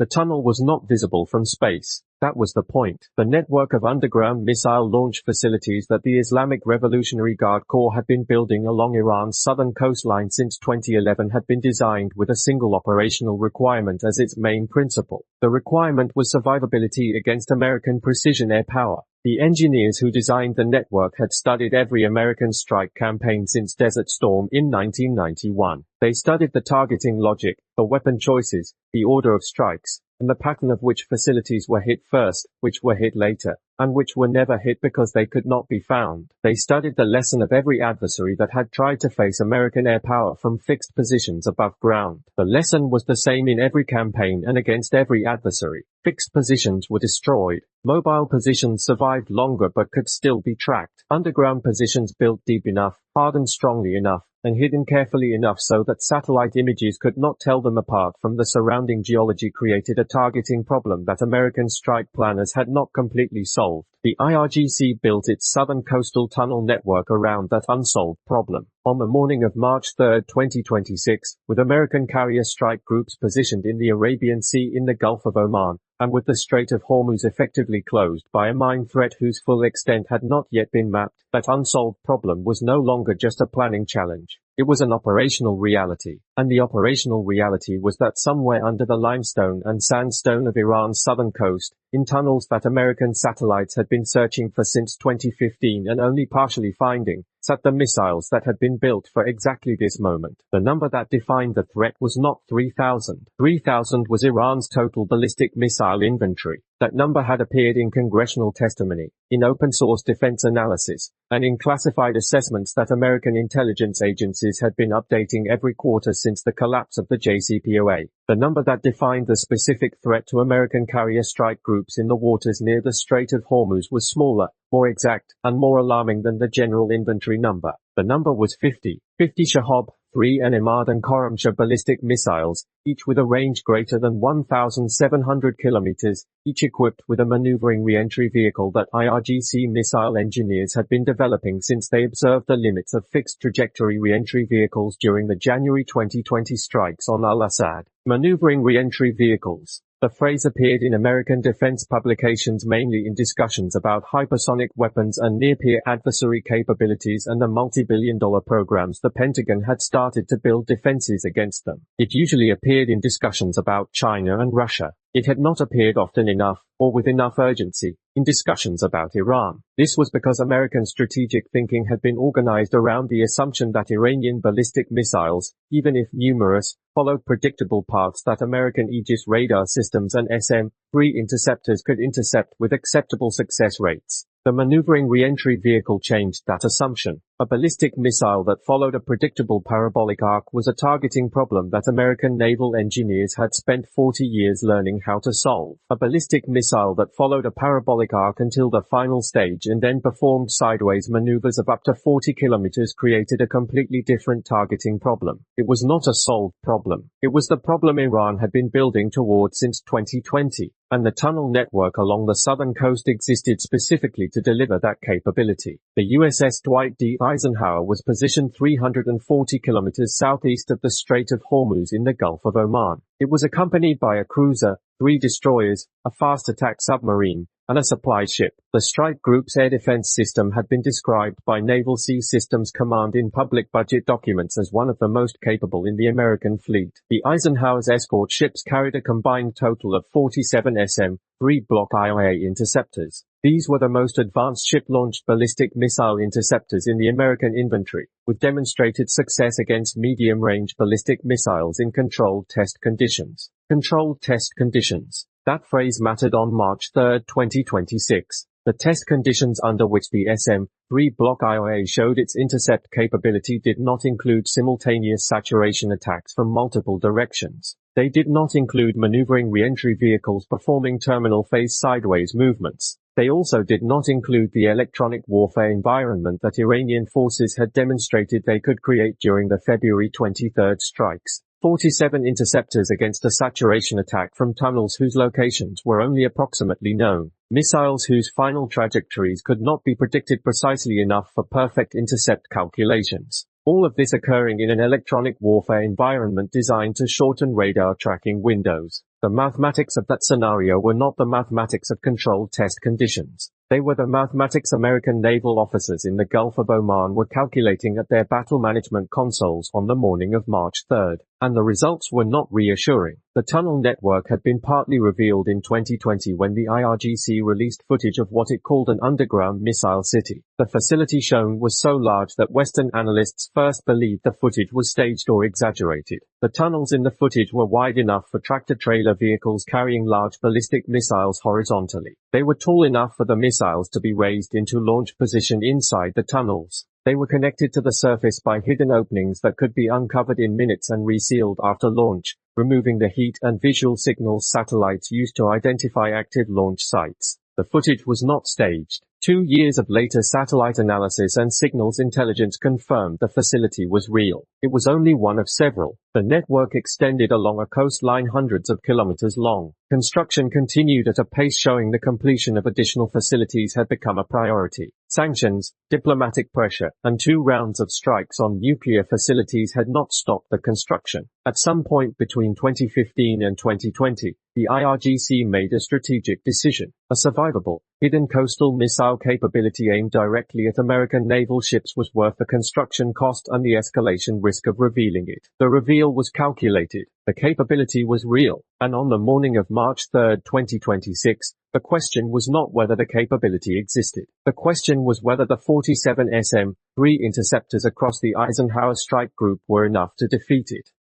The tunnel was not visible from space. That was the point. The network of underground missile launch facilities that the Islamic Revolutionary Guard Corps had been building along Iran's southern coastline since 2011 had been designed with a single operational requirement as its main principle. The requirement was survivability against American precision air power. The engineers who designed the network had studied every American strike campaign since Desert Storm in 1991. They studied the targeting logic, the weapon choices, the order of strikes, and the pattern of which facilities were hit first, which were hit later, and which were never hit because they could not be found. They studied the lesson of every adversary that had tried to face American air power from fixed positions above ground. The lesson was the same in every campaign and against every adversary. Fixed positions were destroyed. Mobile positions survived longer but could still be tracked. Underground positions built deep enough, hardened strongly enough, and hidden carefully enough so that satellite images could not tell them apart from the surrounding geology created a targeting problem that American strike planners had not completely solved. The IRGC built its southern coastal tunnel network around that unsolved problem. On the morning of March 3, 2026, with American carrier strike groups positioned in the Arabian Sea in the Gulf of Oman, and with the Strait of Hormuz effectively closed by a mine threat whose full extent had not yet been mapped, that unsolved problem was no longer just a planning challenge. It was an operational reality, and the operational reality was that somewhere under the limestone and sandstone of Iran's southern coast, in tunnels that American satellites had been searching for since 2015 and only partially finding, sat the missiles that had been built for exactly this moment. The number that defined the threat was not 3,000. 3,000 was Iran's total ballistic missile inventory. That number had appeared in congressional testimony, in open-source defense analysis, and in classified assessments that American intelligence agencies had been updating every quarter since the collapse of the JCPOA. The number that defined the specific threat to American carrier strike groups in the waters near the Strait of Hormuz was smaller, more exact, and more alarming than the general inventory number. The number was 50. 50 Shahab 3 and Imad and Khorramshahr ballistic missiles, each with a range greater than 1,700 kilometers, each equipped with a maneuvering re-entry vehicle that IRGC missile engineers had been developing since they observed the limits of fixed trajectory re-entry vehicles during the January 2020 strikes on Al-Assad. Maneuvering re-entry vehicles. The phrase appeared in American defense publications mainly in discussions about hypersonic weapons and near-peer adversary capabilities and the multi-billion-dollar programs the Pentagon had started to build defenses against them. It usually appeared in discussions about China and Russia. It had not appeared often enough, or with enough urgency, in discussions about Iran. This was because American strategic thinking had been organized around the assumption that Iranian ballistic missiles, even if numerous, followed predictable paths that American Aegis radar systems and SM-3 interceptors could intercept with acceptable success rates. The maneuvering re-entry vehicle changed that assumption. A ballistic missile that followed a predictable parabolic arc was a targeting problem that American naval engineers had spent 40 years learning how to solve. A ballistic missile that followed a parabolic arc until the final stage and then performed sideways maneuvers of up to 40 kilometers created a completely different targeting problem. It was not a solved problem. It was the problem Iran had been building toward since 2020. And the tunnel network along the southern coast existed specifically to deliver that capability. The USS Dwight D. Eisenhower was positioned 340 kilometers southeast of the Strait of Hormuz in the Gulf of Oman. It was accompanied by a cruiser, 3 destroyers, a fast attack submarine, and a supply ship. The strike group's air defense system had been described by Naval Sea Systems Command in public budget documents as one of the most capable in the American fleet. The Eisenhower's escort ships carried a combined total of 47 SM-3 Block IA interceptors. These were the most advanced ship-launched ballistic missile interceptors in the American inventory, with demonstrated success against medium-range ballistic missiles in controlled test conditions. Controlled test conditions. That phrase mattered on March 3, 2026. The test conditions under which the SM-3 Block IA showed its intercept capability did not include simultaneous saturation attacks from multiple directions. They did not include maneuvering re-entry vehicles performing terminal phase sideways movements. They also did not include the electronic warfare environment that Iranian forces had demonstrated they could create during the February 23 strikes. 47 interceptors against a saturation attack from tunnels whose locations were only approximately known. Missiles whose final trajectories could not be predicted precisely enough for perfect intercept calculations. All of this occurring in an electronic warfare environment designed to shorten radar tracking windows. The mathematics of that scenario were not the mathematics of controlled test conditions. They were the mathematics American naval officers in the Gulf of Oman were calculating at their battle management consoles on the morning of March 3rd, and the results were not reassuring. The tunnel network had been partly revealed in 2020 when the IRGC released footage of what it called an underground missile city. The facility shown was so large that Western analysts first believed the footage was staged or exaggerated. The tunnels in the footage were wide enough for tractor-trailer vehicles carrying large ballistic missiles horizontally. They were tall enough for the missiles to be raised into launch position inside the tunnels. They were connected to the surface by hidden openings that could be uncovered in minutes and resealed after launch, removing the heat and visual signals satellites used to identify active launch sites. The footage was not staged. 2 years of later satellite analysis and signals intelligence confirmed the facility was real. It was only one of several. The network extended along a coastline hundreds of kilometers long. Construction continued at a pace showing the completion of additional facilities had become a priority. Sanctions, diplomatic pressure, and 2 rounds of strikes on nuclear facilities had not stopped the construction. At some point between 2015 and 2020, the IRGC made a strategic decision. A survivable, hidden coastal missile capability aimed directly at American naval ships was worth the construction cost and the escalation risk of revealing it. The reveal was calculated. The capability was real, and on the morning of March 3, 2026, the question was not whether the capability existed. The question was whether the 47 SM-3 interceptors across the Eisenhower Strike Group were enough to defeat it.